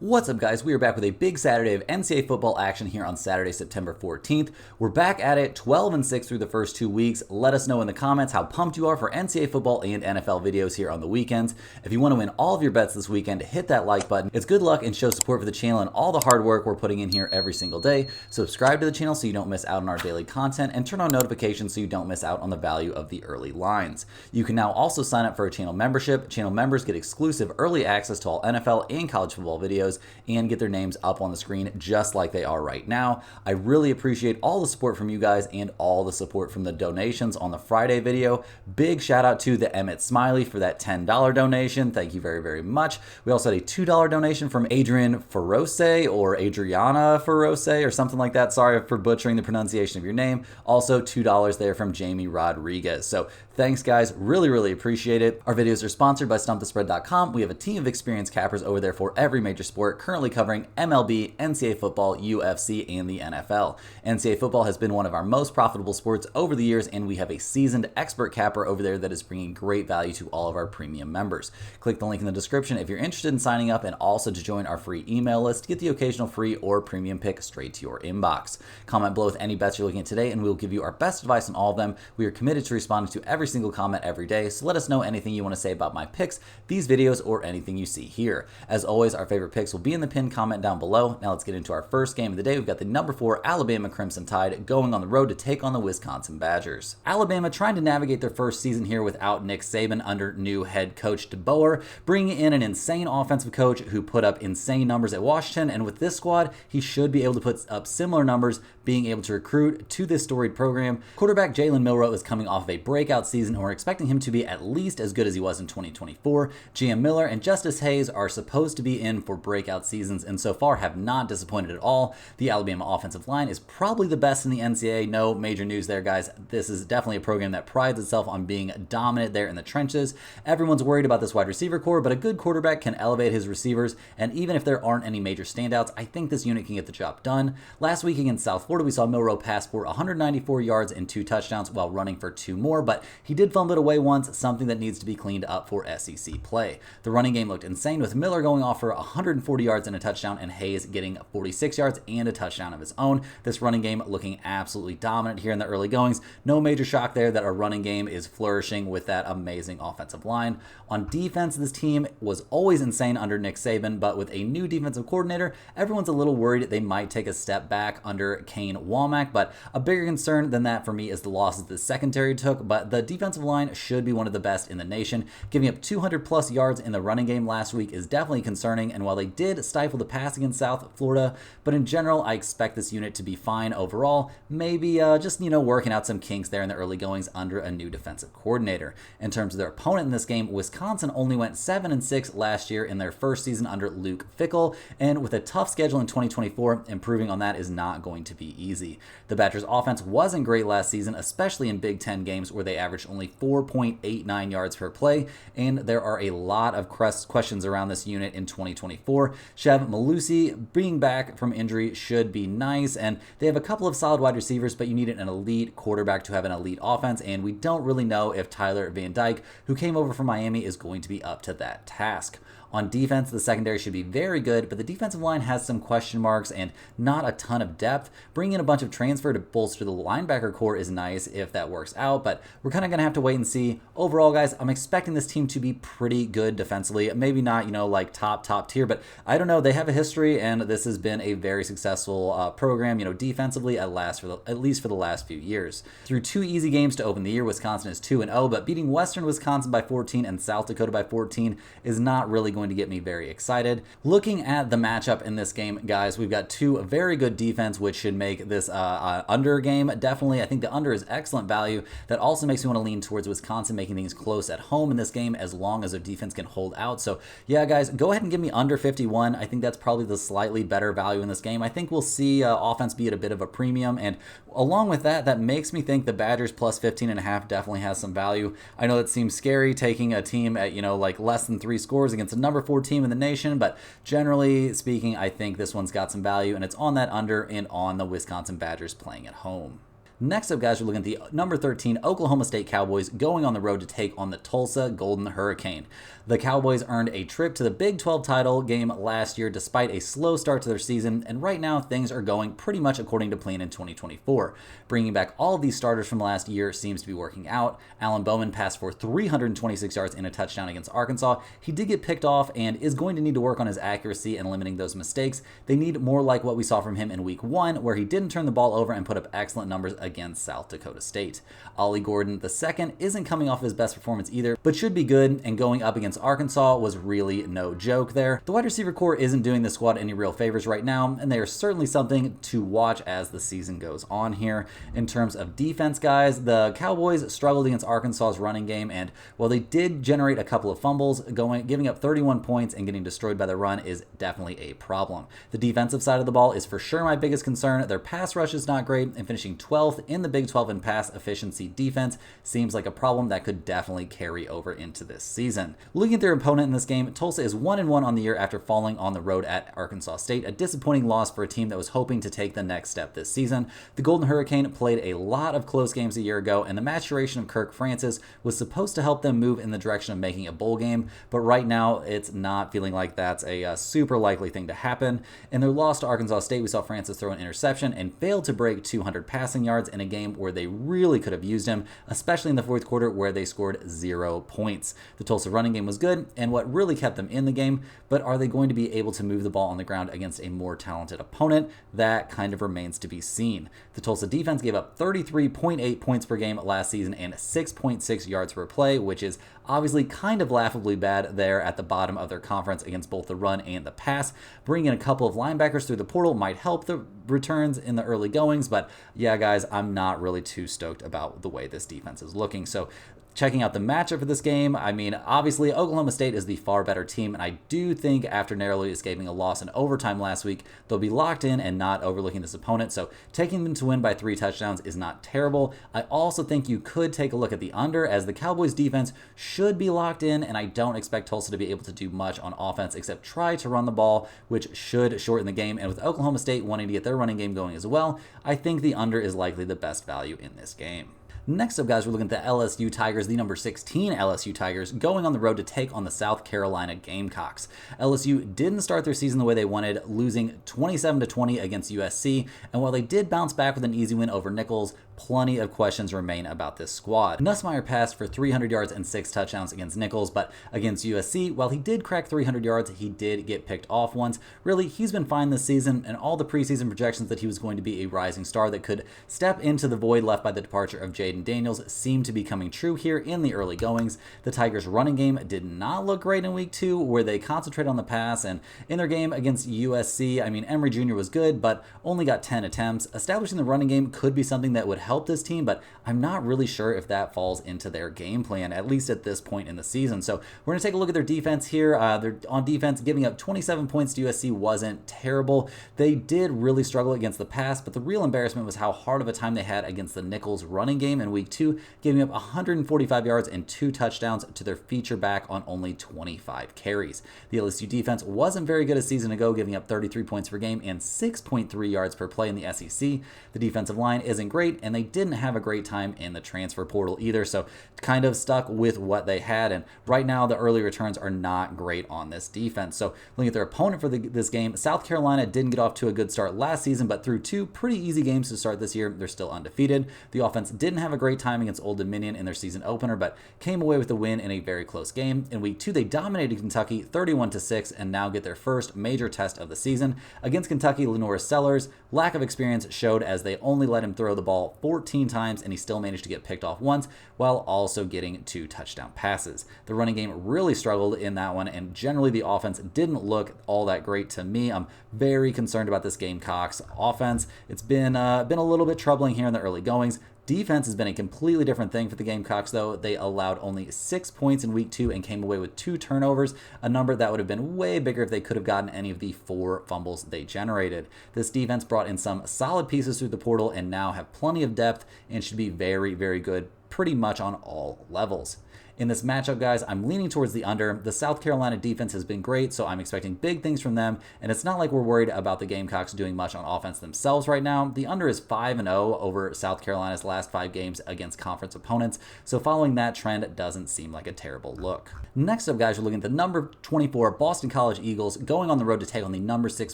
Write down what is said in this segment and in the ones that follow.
What's up, guys? We are back with a big Saturday of NCAA football action here on Saturday, September 14th. We're back at it 12-6 through the first 2 weeks. Let us know in the comments how pumped you are for NCAA football and NFL videos here on the weekends. If you want to win all of your bets this weekend, hit that like button. It's good luck and shows support for the channel and all the hard work we're putting in here every single day. Subscribe to the channel so you don't miss out on our daily content, and turn on notifications so you don't miss out on the value of the early lines. You can now also sign up for a channel membership. Channel members get exclusive early access to all NFL and college football videos and get their names up on the screen just like they are right now. I really appreciate all the support from you guys and all the support from the donations on the Friday video. Big shout out to the Emmett Smiley for that $10 donation. Thank you very, very much. We also had a $2 donation from Adrian Ferose or Adriana Ferose or something like that. Sorry for butchering the pronunciation of your name. Also $2 there from Jamie Rodriguez. So thanks, guys. Really, really appreciate it. Our videos are sponsored by StumpTheSpread.com. We have a team of experienced cappers over there for every major sport, currently covering MLB, NCAA football, UFC, and the NFL. NCAA football has been one of our most profitable sports over the years, and we have a seasoned expert capper over there that is bringing great value to all of our premium members. Click the link in the description if you're interested in signing up, and also to join our free email list to get the occasional free or premium pick straight to your inbox. Comment below with any bets you're looking at today, and we'll give you our best advice on all of them. We are committed to responding to every single comment every day, so let us know anything you want to say about my picks, these videos, or anything you see here. As always, our favorite picks will be in the pinned comment down below. Now let's get into our first game of the day. We've got the number 4 Alabama Crimson Tide going on the road to take on the Wisconsin Badgers. Alabama trying to navigate their first season here without Nick Saban under new head coach DeBoer, bringing in an insane offensive coach who put up insane numbers at Washington, and with this squad, he should be able to put up similar numbers, being able to recruit to this storied program. Quarterback Jalen Milroe is coming off of a breakout season, and we're expecting him to be at least as good as he was in 2024. GM Miller and Justice Hayes are supposed to be in for breakout seasons, and so far have not disappointed at all. The Alabama offensive line is probably the best in the NCAA. No major news there, guys. This is definitely a program that prides itself on being dominant there in the trenches. Everyone's worried about this wide receiver core, but a good quarterback can elevate his receivers, and even if there aren't any major standouts, I think this unit can get the job done. Last week against South Florida, we saw Milroe pass for 194 yards and 2 touchdowns while running for 2 more, but he did fumble it away once, something that needs to be cleaned up for SEC play. The running game looked insane, with Miller going off for 140 yards and a touchdown, and Hayes getting 46 yards and a touchdown of his own. This running game looking absolutely dominant here in the early goings. No major shock there that our running game is flourishing with that amazing offensive line. On defense, this team was always insane under Nick Saban, but with a new defensive coordinator, everyone's a little worried they might take a step back under Kane Womack, but a bigger concern than that for me is the losses the secondary took, but the defensive line should be one of the best in the nation. Giving up 200 plus yards in the running game last week is definitely concerning, and while they did stifle the pass against South Florida, but in general, I expect this unit to be fine overall. Maybe just, working out some kinks there in the early goings under a new defensive coordinator. In terms of their opponent in this game, Wisconsin only went 7-6 last year in their first season under Luke Fickell, and with a tough schedule in 2024, improving on that is not going to be easy. The Badgers' offense wasn't great last season, especially in Big Ten games where they averaged only 4.89 yards per play, and there are a lot of questions around this unit in 2024. Chev Malusi being back from injury should be nice, and they have a couple of solid wide receivers, but you need an elite quarterback to have an elite offense, and we don't really know if Tyler Van Dyke, who came over from Miami, is going to be up to that task. On defense, the secondary should be very good, but the defensive line has some question marks and not a ton of depth. Bringing in a bunch of transfer to bolster the linebacker core is nice if that works out, but we're kind of going to have to wait and see. Overall, guys, I'm expecting this team to be pretty good defensively. Maybe not, like top tier, but I don't know. They have a history, and this has been a very successful program, defensively at least for the last few years. Through 2 easy games to open the year, Wisconsin is 2-0, but beating Western Wisconsin by 14 and South Dakota by 14 is not really going to get me very excited. Looking at the matchup in this game, guys, we've got 2 very good defense, which should make this under game. Definitely, I think the under is excellent value. That also makes me want to lean towards Wisconsin making things close at home in this game, as long as their defense can hold out. So yeah, guys, go ahead and give me under 51. I think that's probably the slightly better value in this game. I think we'll see offense be at a bit of a premium, and along with that, that makes me think the Badgers plus 15.5 definitely has some value. I know that seems scary, taking a team at less than 3 scores against a number 4 team in the nation, but generally speaking, I think this one's got some value, and it's on that under and on the Wisconsin Badgers playing at home. Next up, guys, we're looking at the number 13 Oklahoma State Cowboys going on the road to take on the Tulsa Golden Hurricane. The Cowboys earned a trip to the Big 12 title game last year despite a slow start to their season, and right now things are going pretty much according to plan in 2024. Bringing back all of these starters from last year seems to be working out. Alan Bowman passed for 326 yards and a touchdown against Arkansas. He did get picked off and is going to need to work on his accuracy and limiting those mistakes. They need more like what we saw from him in week 1, where he didn't turn the ball over and put up excellent numbers against South Dakota State. Ollie Gordon II isn't coming off his best performance either, but should be good, and going up against Arkansas was really no joke there. The wide receiver core isn't doing the squad any real favors right now, and they are certainly something to watch as the season goes on here. In terms of defense, guys, the Cowboys struggled against Arkansas's running game, and while they did generate a couple of fumbles, giving up 31 points and getting destroyed by the run is definitely a problem. The defensive side of the ball is for sure my biggest concern. Their pass rush is not great, and finishing 12th in the Big 12 in pass efficiency defense seems like a problem that could definitely carry over into this season. Looking at their opponent in this game, Tulsa is 1-1 on the year after falling on the road at Arkansas State, a disappointing loss for a team that was hoping to take the next step this season. The Golden Hurricane played a lot of close games a year ago, and the maturation of Kirk Francis was supposed to help them move in the direction of making a bowl game, but right now it's not feeling like that's a super likely thing to happen. In their loss to Arkansas State, we saw Francis throw an interception and failed to break 200 passing yards in a game where they really could have used him, especially in the fourth quarter where they scored 0 points. The Tulsa running game was good and what really kept them in the game, but are they going to be able to move the ball on the ground against a more talented opponent? That kind of remains to be seen. The Tulsa defense gave up 33.8 points per game last season and 6.6 yards per play, which is obviously kind of laughably bad there at the bottom of their conference against both the run and the pass. Bringing in a couple of linebackers through the portal might help the returns in the early goings, but yeah, guys, I'm not really too stoked about the way this defense is looking. So checking out the matchup for this game, I mean, obviously Oklahoma State is the far better team, and I do think after narrowly escaping a loss in overtime last week, they'll be locked in and not overlooking this opponent, so taking them to win by 3 touchdowns is not terrible. I also think you could take a look at the under, as the Cowboys defense should be locked in, and I don't expect Tulsa to be able to do much on offense except try to run the ball, which should shorten the game, and with Oklahoma State wanting to get their running game going as well, I think the under is likely the best value in this game. Next up, guys, we're looking at the LSU Tigers, the number 16 LSU Tigers, going on the road to take on the South Carolina Gamecocks. LSU didn't start their season the way they wanted, losing 27-20 against USC, and while they did bounce back with an easy win over Nicholls, plenty of questions remain about this squad. Nussmeier passed for 300 yards and 6 touchdowns against Nicholls, but against USC, while he did crack 300 yards, he did get picked off once. Really, he's been fine this season, and all the preseason projections that he was going to be a rising star that could step into the void left by the departure of Jaden Daniels seem to be coming true here in the early goings. The Tigers' running game did not look great in week 2, where they concentrated on the pass, and in their game against USC, I mean, Emory Jr. was good, but only got 10 attempts. Establishing the running game could be something that would help this team, but I'm not really sure if that falls into their game plan, at least at this point in the season. So we're going to take a look at their defense here. They're on defense, giving up 27 points to USC wasn't terrible. They did really struggle against the pass, but the real embarrassment was how hard of a time they had against the Nicholls running game in week 2, giving up 145 yards and 2 touchdowns to their feature back on only 25 carries. The LSU defense wasn't very good a season ago, giving up 33 points per game and 6.3 yards per play in the SEC. The defensive line isn't great, and they didn't have a great time in the transfer portal either, so kind of stuck with what they had, and right now the early returns are not great on this defense. So looking at their opponent for this game, South Carolina didn't get off to a good start last season, but through 2 pretty easy games to start this year, they're still undefeated. The offense didn't have a great time against Old Dominion in their season opener, but came away with a win in a very close game. In week 2, they dominated Kentucky 31-6 and now get their first major test of the season. Against Kentucky, Lenora Sellers' lack of experience showed, as they only let him throw the ball 14 times and he still managed to get picked off once while also getting 2 touchdown passes. The running game really struggled in that one, and generally the offense didn't look all that great to me. I'm very concerned about this Gamecocks offense. It's been a little bit troubling here in the early goings. Defense has been a completely different thing for the Gamecocks, though. They allowed only 6 points in week 2 and came away with 2 turnovers, a number that would have been way bigger if they could have gotten any of the 4 fumbles they generated. This defense brought in some solid pieces through the portal and now have plenty of depth and should be very, very good pretty much on all levels. In this matchup, guys, I'm leaning towards the under. The South Carolina defense has been great, so I'm expecting big things from them, and it's not like we're worried about the Gamecocks doing much on offense themselves right now. The under is 5-0 over South Carolina's last 5 games against conference opponents, so following that trend doesn't seem like a terrible look. Next up, guys, we're looking at the number 24 Boston College Eagles going on the road to take on the number 6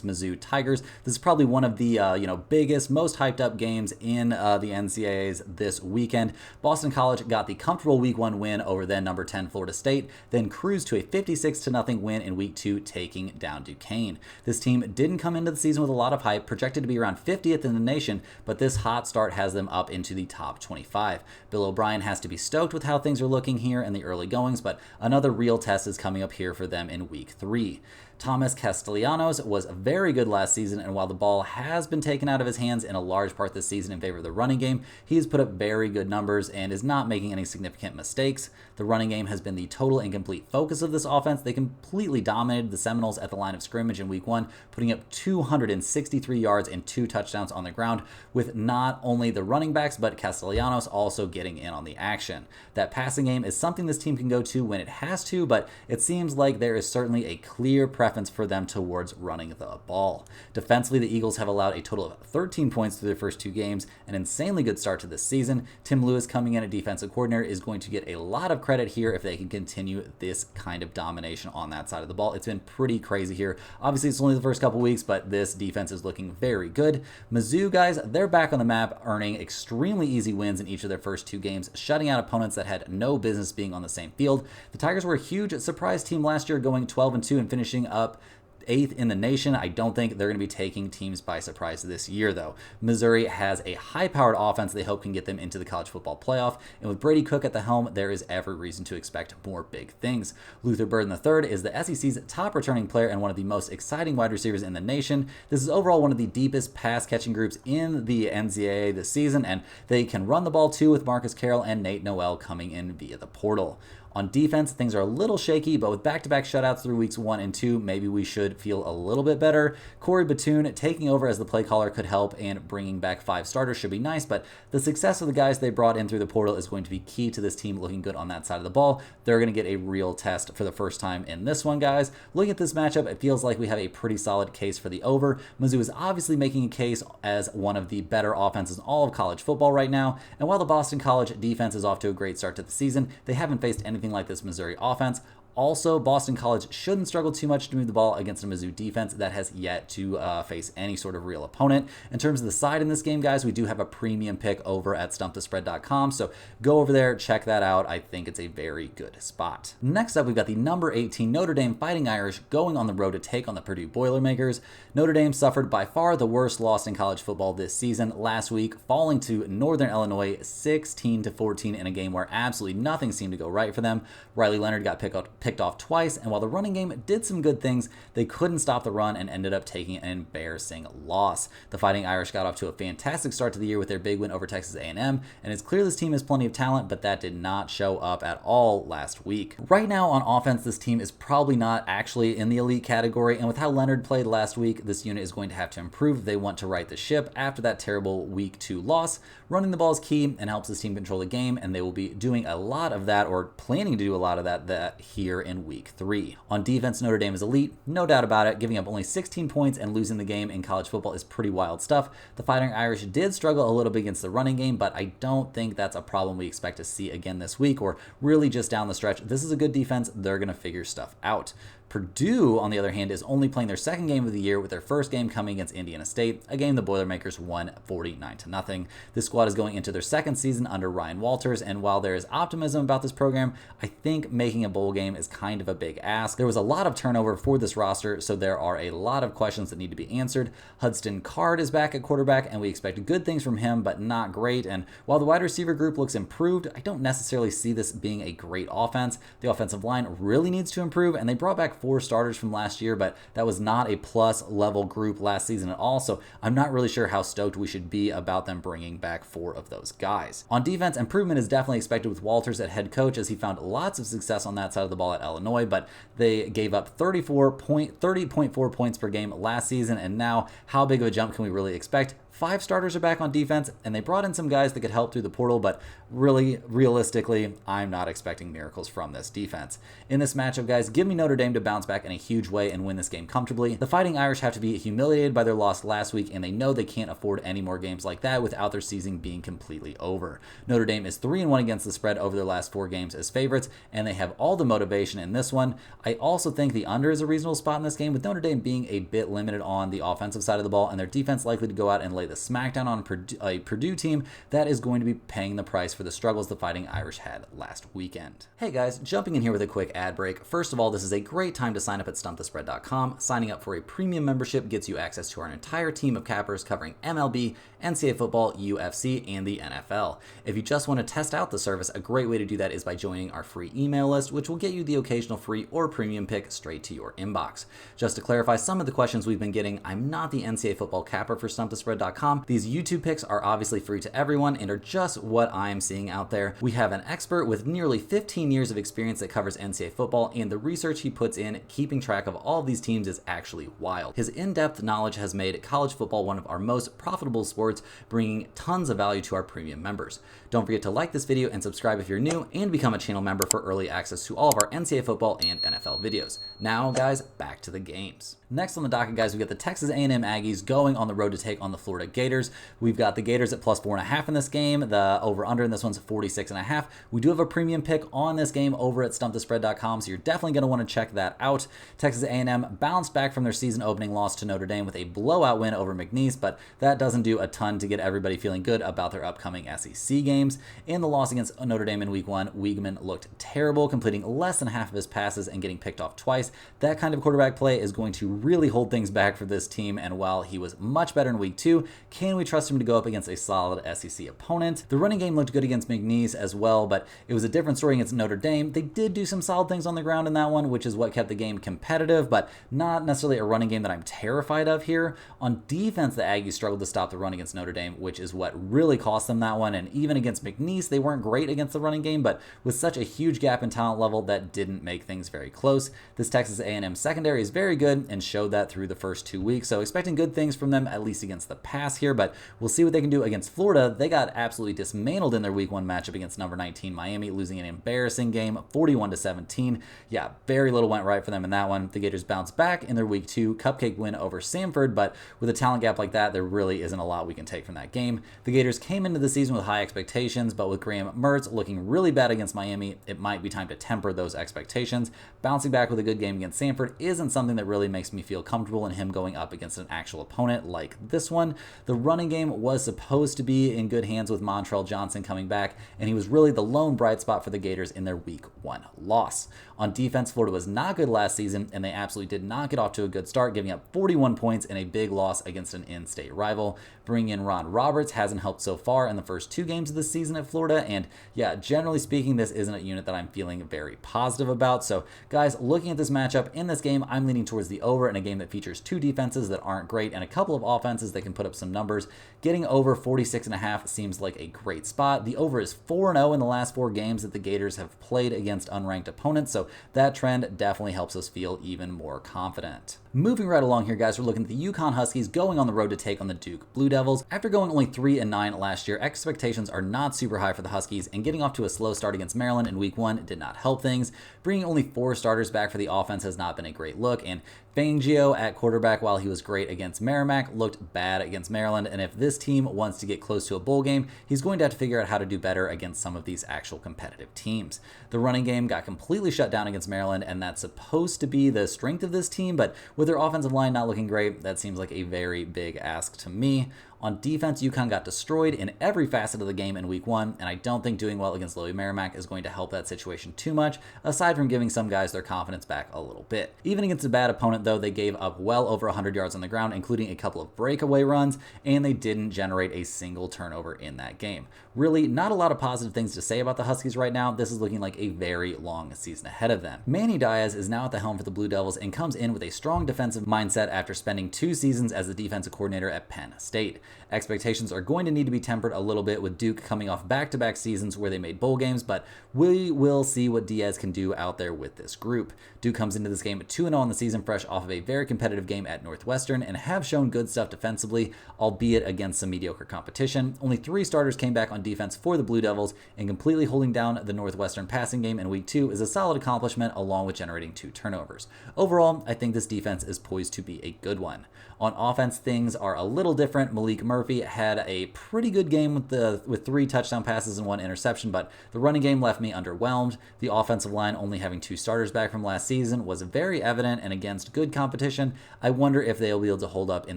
Mizzou Tigers. This is probably one of the biggest, most hyped up games in the NCAAs this weekend. Boston College got the comfortable Week 1 win over then number 10 Florida State, then cruised to a 56-0 win in Week 2, taking down Duquesne. This team didn't come into the season with a lot of hype, projected to be around 50th in the nation, but this hot start has them up into the top 25. Bill O'Brien has to be stoked with how things are looking here in the early goings, but another real test is coming up here for them in Week 3. Thomas Castellanos was very good last season, and while the ball has been taken out of his hands in a large part this season in favor of the running game, he has put up very good numbers and is not making any significant mistakes. The running game has been the total and complete focus of this offense. They completely dominated the Seminoles at the line of scrimmage in Week 1, putting up 263 yards and 2 touchdowns on the ground, with not only the running backs, but Castellanos also getting in on the action. That passing game is something this team can go to when it has to, but it seems like there is certainly a clear preference for them towards running the ball. Defensively, the Eagles have allowed a total of 13 points through their first 2 games, an insanely good start to this season. Tim Lewis coming in at defensive coordinator is going to get a lot of credit here if they can continue this kind of domination on that side of the ball. It's been pretty crazy here. Obviously, it's only the first couple weeks, but this defense is looking very good. Mizzou, guys, they're back on the map, earning extremely easy wins in each of their first 2 games, shutting out opponents that had no business being on the same field. The Tigers were a huge surprise team last year, going 12-2 and finishing up 8th in the nation. I don't think they're going to be taking teams by surprise this year, though. Missouri has a high-powered offense they hope can get them into the college football playoff, and with Brady Cook at the helm, there is every reason to expect more big things. Luther Burden III is the SEC's top returning player and one of the most exciting wide receivers in the nation. This is overall one of the deepest pass-catching groups in the NCAA this season, and they can run the ball too with Marcus Carroll and Nate Noel coming in via the portal. On defense, things are a little shaky, but with back-to-back shutouts through weeks 1 and 2, maybe we should feel a little bit better. Corey Batoon taking over as the play caller could help, and bringing back 5 starters should be nice, but the success of the guys they brought in through the portal is going to be key to this team looking good on that side of the ball. They're going to get a real test for the first time in this one, guys. Looking at this matchup, it feels like we have a pretty solid case for the over. Mizzou is obviously making a case as one of the better offenses in all of college football right now, and while the Boston College defense is off to a great start to the season, they haven't faced anything like this Missouri offense. Also, Boston College shouldn't struggle too much to move the ball against a Mizzou defense that has yet to face any sort of real opponent. In terms of the side in this game, guys, we do have a premium pick over at stumpthespread.com, so go over there, check that out. I think it's a very good spot. Next up, we've got the number 18 Notre Dame Fighting Irish going on the road to take on the Purdue Boilermakers. Notre Dame suffered by far the worst loss in college football this season last week, falling to Northern Illinois 16-14 in a game where absolutely nothing seemed to go right for them. Riley Leonard got picked off twice, and while the running game did some good things, they couldn't stop the run and ended up taking an embarrassing loss. The Fighting Irish got off to a fantastic start to the year with their big win over Texas A&M, and it's clear this team has plenty of talent, but that did not show up at all last week. Right now on offense, this team is probably not actually in the elite category, and with how Leonard played last week, this unit is going to have to improve if they want to right the ship after that terrible Week 2 loss. Running the ball is key and helps this team control the game, and they will be doing a lot of that, or planning to do a lot of that here in Week 3. On defense, Notre Dame is elite, no doubt about it. Giving up only 16 points and losing the game in college football is pretty wild stuff. The Fighting Irish did struggle a little bit against the running game, but I don't think that's a problem we expect to see again this week, or really just down the stretch. This is a good defense. They're going to figure stuff out. Purdue, on the other hand, is only playing their second game of the year, with their first game coming against Indiana State, a game the Boilermakers won 49-0. This squad is going into their second season under Ryan Walters, and while there is optimism about this program, I think making a bowl game is kind of a big ask. There was a lot of turnover for this roster, so there are a lot of questions that need to be answered. Hudson Card is back at quarterback, and we expect good things from him, but not great. And while the wide receiver group looks improved, I don't necessarily see this being a great offense. The offensive line really needs to improve, and they brought back back 4 starters from last year, but that was not a plus level group last season at all, so I'm not really sure how stoked we should be about them bringing back 4 of those guys. On defense, improvement is definitely expected with Walters at head coach, as he found lots of success on that side of the ball at Illinois, but they gave up 30.4 points per game last season, and now how big of a jump can we really expect? 5 starters are back on defense, and they brought in some guys that could help through the portal, but really, realistically, I'm not expecting miracles from this defense. In this matchup, guys, give me Notre Dame to bounce back in a huge way and win this game comfortably. The Fighting Irish have to be humiliated by their loss last week, and they know they can't afford any more games like that without their season being completely over. Notre Dame is 3-1 against the spread over their last 4 games as favorites, and they have all the motivation in this one. I also think the under is a reasonable spot in this game, with Notre Dame being a bit limited on the offensive side of the ball, and their defense likely to go out and lay the smackdown on a Purdue team that is going to be paying the price for the struggles the Fighting Irish had last weekend. Hey guys, jumping in here with a quick ad break. First of all, this is a great time to sign up at stumpthespread.com. Signing up for a premium membership gets you access to our entire team of cappers covering MLB, NCAA football, UFC, and the NFL. If you just want to test out the service, a great way to do that is by joining our free email list, which will get you the occasional free or premium pick straight to your inbox. Just to clarify some of the questions we've been getting, I'm not the NCAA football capper for stumpthespread.com. These YouTube picks are obviously free to everyone and are just what I'm seeing out there. We have an expert with nearly 15 years of experience that covers NCAA football, and the research he puts in keeping track of all of these teams is actually wild. His in-depth knowledge has made college football one of our most profitable sports, bringing tons of value to our premium members. Don't forget to like this video and subscribe if you're new, and become a channel member for early access to all of our NCAA football and NFL videos. Now, guys, back to the games. Next on the docket, guys, we got the Texas A&M Aggies going on the road to take on the Florida Gators. We've got the Gators at plus 4.5 in this game. The over-under in this one's 46.5. We do have a premium pick on this game over at stumpthespread.com, so you're definitely going to want to check that out. Texas A&M bounced back from their season-opening loss to Notre Dame with a blowout win over McNeese, but that doesn't do a ton to get everybody feeling good about their upcoming SEC games. In the loss against Notre Dame in Week 1, Weigman looked terrible, completing less than half of his passes and getting picked off twice. That kind of quarterback play is going to really hold things back for this team, and while he was much better in Week 2, can we trust him to go up against a solid SEC opponent? The running game looked good against McNeese as well, but it was a different story against Notre Dame. They did do some solid things on the ground in that one, which is what kept the game competitive, but not necessarily a running game that I'm terrified of here. On defense, the Aggies struggled to stop the run against Notre Dame, which is what really cost them that one, and even against McNeese, they weren't great against the running game, but with such a huge gap in talent level, that didn't make things very close. This Texas A&M secondary is very good and showed that through the first 2 weeks, so expecting good things from them, at least against the pass here, but we'll see what they can do against Florida. They got absolutely dismantled in their Week 1 matchup against number 19 Miami, losing an embarrassing game, 41-17. Yeah, very little went right for them in that one. The Gators bounced back in their Week 2 cupcake win over Samford, but with a talent gap like that, there really isn't a lot we can take from that game. The Gators came into the season with high expectations, but with Graham Mertz looking really bad against Miami, it might be time to temper those expectations. Bouncing back with a good game against Samford isn't something that really makes me feel comfortable in him going up against an actual opponent like this one. The running game was supposed to be in good hands with Montrell Johnson coming back, and he was really the lone bright spot for the Gators in their Week 1 loss. On defense, Florida was not good last season, and they absolutely did not get off to a good start, giving up 41 points in a big loss against an in-state rival. Bringing in Ron Roberts hasn't helped so far in the first 2 games of the season at Florida, and yeah, generally speaking, this isn't a unit that I'm feeling very positive about. So guys, looking at this matchup in this game, I'm leaning towards the over in a game that features 2 defenses that aren't great and a couple of offenses that can put up some numbers. Getting over 46.5 seems like a great spot. The over is 4-0 in the last 4 games that the Gators have played against unranked opponents, so that trend definitely helps us feel even more confident. Moving right along here, guys, we're looking at the Yukon Huskies going on the road to take on the Duke Blue Devils. After going only 3-9 last year, expectations are not super high for the Huskies, and getting off to a slow start against Maryland in Week 1 did not help things. Bringing only 4 starters back for the offense has not been a great look, and Fangio at quarterback, while he was great against Merrimack, looked bad against Maryland, and if this team wants to get close to a bowl game, he's going to have to figure out how to do better against some of these actual competitive teams. The running game got completely shut down against Maryland, and that's supposed to be the strength of this team, but with their offensive line not looking great, that seems like a very big ask to me. On defense, Yukon got destroyed in every facet of the game in week 1, and I don't think doing well against Louis Merrimack is going to help that situation too much, aside from giving some guys their confidence back a little bit. Even against a bad opponent, though, they gave up well over 100 yards on the ground, including a couple of breakaway runs, and they didn't generate a single turnover in that game. Really, not a lot of positive things to say about the Huskies right now. This is looking like a very long season ahead of them. Manny Diaz is now at the helm for the Blue Devils and comes in with a strong defensive mindset after spending 2 seasons as the defensive coordinator at Penn State. Expectations are going to need to be tempered a little bit with Duke coming off back-to-back seasons where they made bowl games, but we will see what Diaz can do out there with this group. Duke comes into this game 2-0 on the season, fresh off of a very competitive game at Northwestern, and have shown good stuff defensively, albeit against some mediocre competition. Only 3 starters came back on defense for the Blue Devils, and completely holding down the Northwestern passing game in week 2 is a solid accomplishment, along with generating 2 turnovers. Overall, I think this defense is poised to be a good one. On offense, things are a little different. Malik Murphy had a pretty good game with 3 touchdown passes and 1 interception, but the running game left me underwhelmed. The offensive line, only having 2 starters back from last season, was very evident, and against good competition, I wonder if they'll be able to hold up in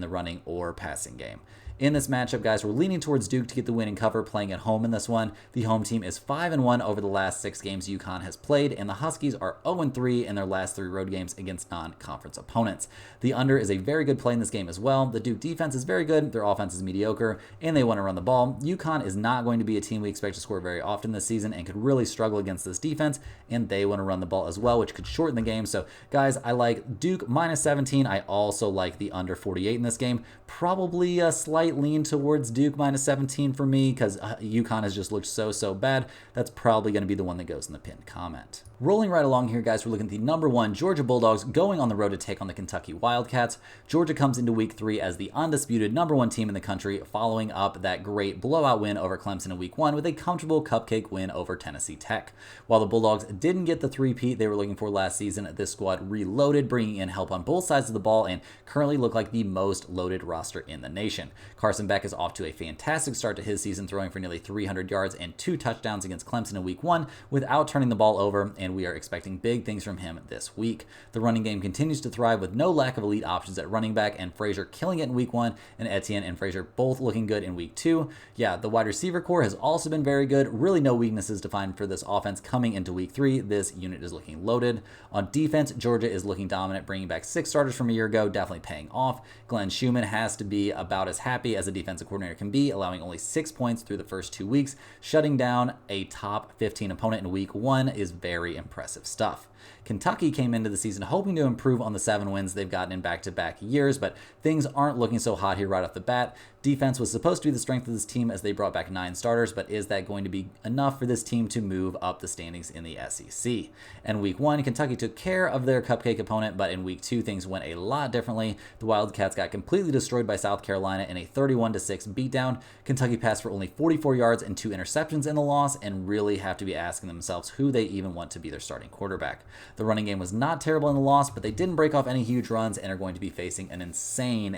the running or passing game. In this matchup, guys, we're leaning towards Duke to get the win and cover, playing at home in this one. The home team is 5-1 over the last 6 games Yukon has played, and the Huskies are 0-3 in their last 3 road games against non-conference opponents. The under is a very good play in this game as well. The Duke defense is very good, their offense is mediocre, and they want to run the ball. Yukon is not going to be a team we expect to score very often this season and could really struggle against this defense, and they want to run the ball as well, which could shorten the game. So, guys, I like Duke minus 17. I also like the under 48 in this game. Probably a slight lean towards Duke minus 17 for me because Yukon has just looked so bad. That's probably going to be the one that goes in the pinned comment. Rolling right along here, guys, we're looking at the number 1 Georgia Bulldogs going on the road to take on the Kentucky Wildcats. Georgia comes into week 3 as the undisputed number 1 team in the country, following up that great blowout win over Clemson in week 1 with a comfortable cupcake win over Tennessee Tech. While the Bulldogs didn't get the three-peat they were looking for last season, this squad reloaded, bringing in help on both sides of the ball, and currently look like the most loaded roster in the nation. Carson Beck is off to a fantastic start to his season, throwing for nearly 300 yards and 2 touchdowns against Clemson in week 1 without turning the ball over, and we are expecting big things from him this week. The running game continues to thrive with no lack of elite options at running back, and Frazier killing it in week 1, and Etienne and Frazier both looking good in week 2. Yeah, the wide receiver core has also been very good. Really no weaknesses to find for this offense coming into week 3. This unit is looking loaded. On defense, Georgia is looking dominant, bringing back 6 starters from a year ago, definitely paying off. Glenn Schumann has to be about as happy as a defensive coordinator can be, allowing only 6 points through the first 2 weeks. Shutting down a top 15 opponent in week 1 is very impressive stuff. Kentucky came into the season hoping to improve on the 7 wins they've gotten in back-to-back years, but things aren't looking so hot here right off the bat. Defense was supposed to be the strength of this team as they brought back 9 starters, but is that going to be enough for this team to move up the standings in the SEC? In week 1, Kentucky took care of their cupcake opponent, but in week 2, things went a lot differently. The Wildcats got completely destroyed by South Carolina in a 31-6 beatdown. Kentucky passed for only 44 yards and 2 interceptions in the loss, and really have to be asking themselves who they even want to be their starting quarterback. The running game was not terrible in the loss, but they didn't break off any huge runs and are going to be facing an insane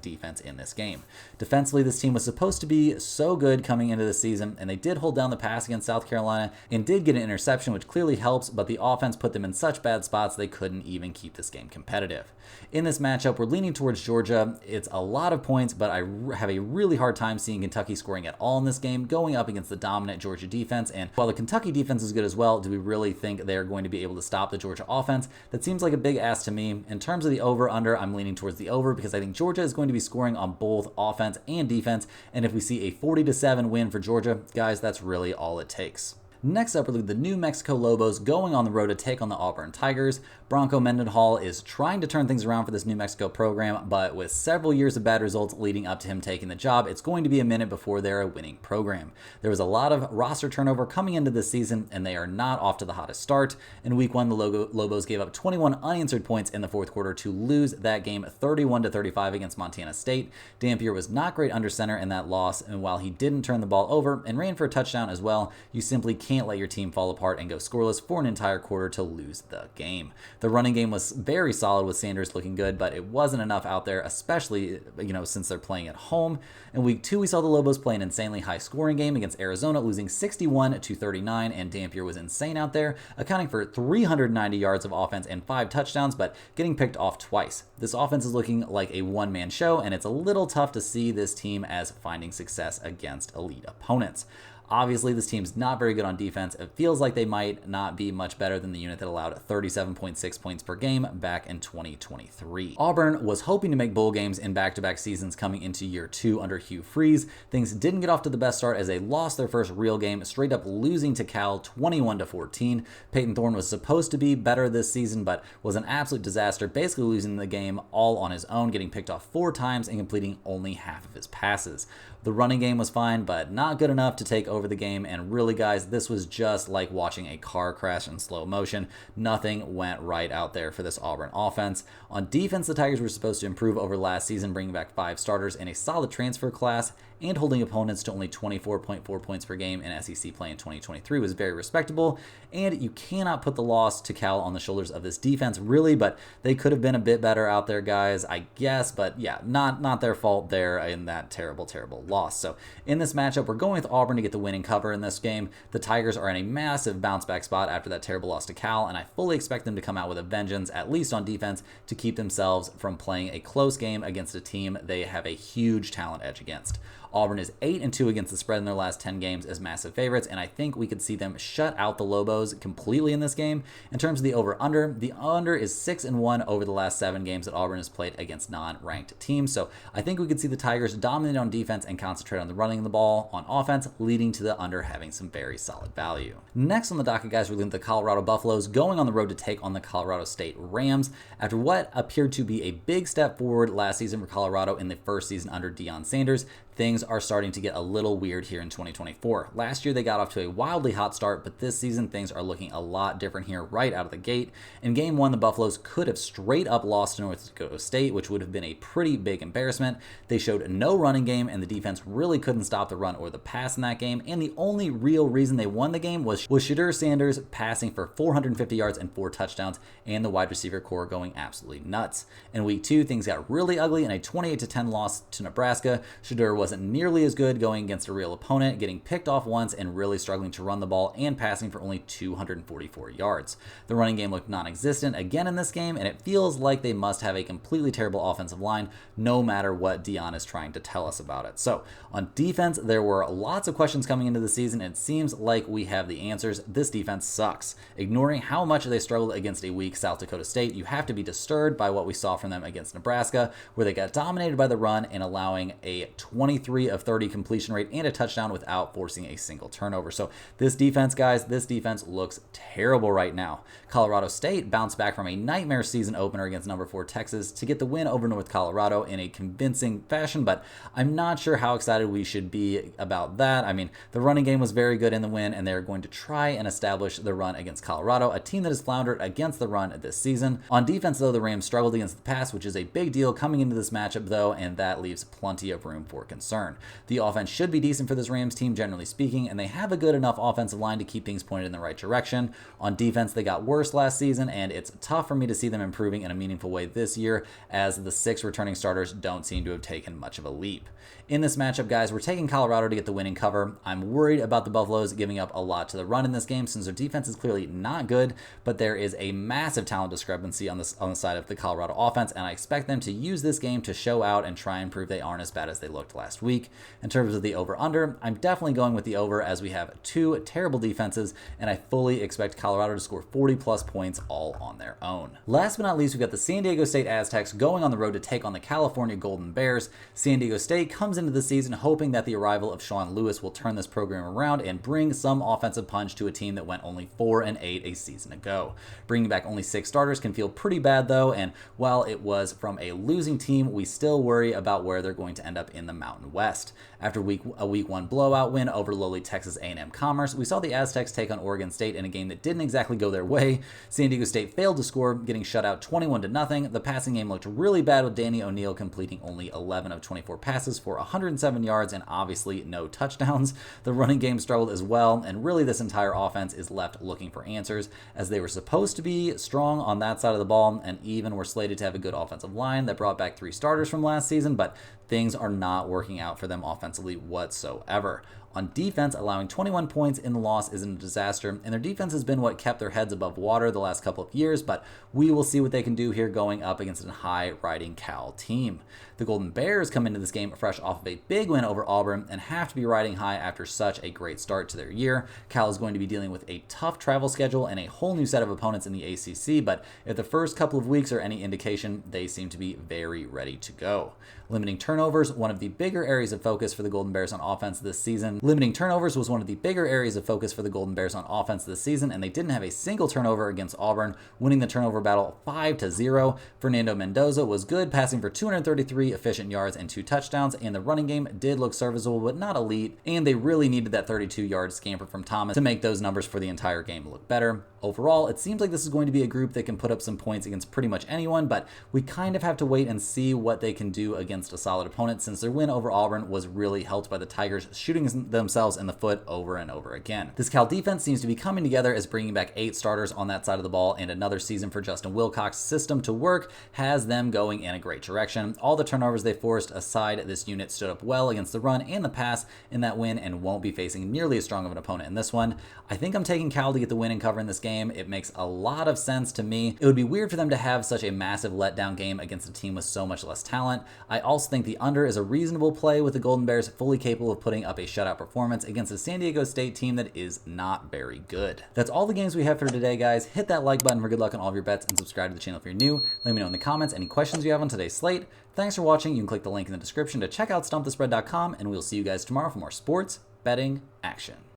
defense in this game. Defensively, this team was supposed to be so good coming into the season, and they did hold down the pass against South Carolina and did get an interception, which clearly helps, but the offense put them in such bad spots they couldn't even keep this game competitive. In this matchup, we're leaning towards Georgia. It's a lot of points, but I have a really hard time seeing Kentucky scoring at all in this game, going up against the dominant Georgia defense. And while the Kentucky defense is good as well, do we really think they're going to be able to stop the Georgia offense? That seems like a big ask to me. In terms of the over-under, I'm leaning towards the over because I think Georgia is going to be scoring on both offense and defense. And if we see a 40-7 win for Georgia, guys, that's really all it takes. Next up, we're looking at the New Mexico Lobos going on the road to take on the Auburn Tigers. Bronco Mendenhall is trying to turn things around for this New Mexico program, but with several years of bad results leading up to him taking the job, it's going to be a minute before they're a winning program. There was a lot of roster turnover coming into this season, and they are not off to the hottest start. In week 1, the Lobos gave up 21 unanswered points in the fourth quarter to lose that game 31-35 against Montana State. Dampier was not great under center in that loss, and while he didn't turn the ball over and ran for a touchdown as well, you simply can't let your team fall apart and go scoreless for an entire quarter to lose the game. The running game was very solid with Sanders looking good, but it wasn't enough out there, especially, since they're playing at home. In week 2, we saw the Lobos play an insanely high scoring game against Arizona, losing 61-39, and Dampier was insane out there, accounting for 390 yards of offense and 5 touchdowns, but getting picked off twice. This offense is looking like a one-man show, and it's a little tough to see this team as finding success against elite opponents. Obviously, this team's not very good on defense. It feels like they might not be much better than the unit that allowed 37.6 points per game back in 2023. Auburn was hoping to make bowl games in back-to-back seasons coming into year 2 under Hugh Freeze. Things didn't get off to the best start as they lost their first real game, straight up losing to Cal 21-14. Peyton Thorne was supposed to be better this season, but was an absolute disaster, basically losing the game all on his own, getting picked off 4 times and completing only half of his passes. The running game was fine, but not good enough to take over the game, and really, guys, this was just like watching a car crash in slow motion. Nothing went right out there for this Auburn offense. On defense, the Tigers were supposed to improve over last season, bringing back 5 starters and a solid transfer class, and holding opponents to only 24.4 points per game in SEC play in 2023 was very respectable, and you cannot put the loss to Cal on the shoulders of this defense, really, but they could have been a bit better out there, guys, I guess, but yeah, not their fault there in that terrible loss. So in this matchup, we're going with Auburn to get the winning cover in this game. The Tigers are in a massive bounce back spot after that terrible loss to Cal, and I fully expect them to come out with a vengeance, at least on defense, to keep themselves from playing a close game against a team they have a huge talent edge against. Auburn is 8-2 against the spread in their last 10 games as massive favorites, and I think we could see them shut out the Lobos completely in this game. In terms of the over-under is 6-1 over the last 7 games that Auburn has played against non-ranked teams, so I think we could see the Tigers dominate on defense and concentrate on the running the ball on offense, leading to the under having some very solid value. Next on the docket, guys, we're looking at the Colorado Buffaloes going on the road to take on the Colorado State Rams. After what appeared to be a big step forward last season for Colorado in the first season under Deion Sanders, things are starting to get a little weird here in 2024. Last year, they got off to a wildly hot start, but this season, things are looking a lot different here right out of the gate. In Game 1, the Buffaloes could have straight up lost to North Dakota State, which would have been a pretty big embarrassment. They showed no running game, and the defense really couldn't stop the run or the pass in that game, and the only real reason they won the game was Shedeur Sanders passing for 450 yards and 4 touchdowns, and the wide receiver core going absolutely nuts. In Week 2, things got really ugly in a 28-10 loss to Nebraska. Shedeur wasn't nearly as good going against a real opponent, getting picked off once and really struggling to run the ball and passing for only 244 yards. The running game looked non-existent again in this game, and it feels like they must have a completely terrible offensive line no matter what Deion is trying to tell us about it. So on defense, there were lots of questions coming into the season, and it seems like we have the answers. This defense sucks. Ignoring how much they struggled against a weak South Dakota State, you have to be disturbed by what we saw from them against Nebraska, where they got dominated by the run and allowing a 23 of 30 completion rate and a touchdown without forcing a single turnover. So this defense, guys, this defense looks terrible right now. Colorado State bounced back from a nightmare season opener against number 4 Texas to get the win over North Colorado in a convincing fashion, but I'm not sure how excited we should be about that. I mean, the running game was very good in the win, and they're going to try and establish the run against Colorado, a team that has floundered against the run this season. On defense, though, the Rams struggled against the pass, which is a big deal coming into this matchup, though, and that leaves plenty of room for concern. The offense should be decent for this Rams team, generally speaking, and they have a good enough offensive line to keep things pointed in the right direction. On defense, they got worse last season, and it's tough for me to see them improving in a meaningful way this year, as the 6 returning starters don't seem to have taken much of a leap. In this matchup, guys, we're taking Colorado to get the winning cover. I'm worried about the Buffaloes giving up a lot to the run in this game, since their defense is clearly not good, but there is a massive talent discrepancy on the side of the Colorado offense, and I expect them to use this game to show out and try and prove they aren't as bad as they looked last week. In terms of the over-under, I'm definitely going with the over, as we have 2 terrible defenses, and I fully expect Colorado to score 40-plus points all on their own. Last but not least, we've got the San Diego State Aztecs going on the road to take on the California Golden Bears. San Diego State comes into the season hoping that the arrival of Sean Lewis will turn this program around and bring some offensive punch to a team that went only 4-8 a season ago. Bringing back only 6 starters can feel pretty bad, though, and while it was from a losing team, we still worry about where they're going to end up in the Mountain West. best. After a week 1 blowout win over lowly Texas A&M Commerce, we saw the Aztecs take on Oregon State in a game that didn't exactly go their way. San Diego State failed to score, getting shut out 21-0. The passing game looked really bad, with Danny O'Neal completing only 11 of 24 passes for 107 yards and obviously no touchdowns. The running game struggled as well, and really this entire offense is left looking for answers, as they were supposed to be strong on that side of the ball and even were slated to have a good offensive line that brought back 3 starters from last season, but things are not working out for them offensively whatsoever. On defense, allowing 21 points in the loss isn't a disaster, and their defense has been what kept their heads above water the last couple of years, but we will see what they can do here going up against a high-riding Cal team. The Golden Bears come into this game fresh off of a big win over Auburn and have to be riding high after such a great start to their year. Cal is going to be dealing with a tough travel schedule and a whole new set of opponents in the ACC, but if the first couple of weeks are any indication, they seem to be very ready to go. Limiting turnovers, one of the bigger areas of focus for the Golden Bears on offense this season. Limiting turnovers was one of the bigger areas of focus for the Golden Bears on offense this season, and they didn't have a single turnover against Auburn, winning the turnover battle 5-0. Fernando Mendoza was good, passing for 233 efficient yards and 2 touchdowns, and the running game did look serviceable but not elite, and they really needed that 32-yard scamper from Thomas to make those numbers for the entire game look better. Overall, it seems like this is going to be a group that can put up some points against pretty much anyone, but we kind of have to wait and see what they can do against a solid opponent, since their win over Auburn was really helped by the Tigers shooting themselves in the foot over and over again. This Cal defense seems to be coming together as bringing back 8 starters on that side of the ball, and another season for Justin Wilcox's system to work has them going in a great direction. All the turnovers they forced aside, this unit stood up well against the run and the pass in that win and won't be facing nearly as strong of an opponent in this one. I think I'm taking Cal to get the win and cover in this game. It makes a lot of sense to me. It would be weird for them to have such a massive letdown game against a team with so much less talent. I also think the under is a reasonable play, with the Golden Bears fully capable of putting up a shutout performance against a San Diego State team that is not very good. That's all the games we have for today, guys. Hit that like button for good luck on all of your bets and subscribe to the channel if you're new. Let me know in the comments any questions you have on today's slate. Thanks for watching. You can click the link in the description to check out StumpTheSpread.com, and we'll see you guys tomorrow for more sports betting action.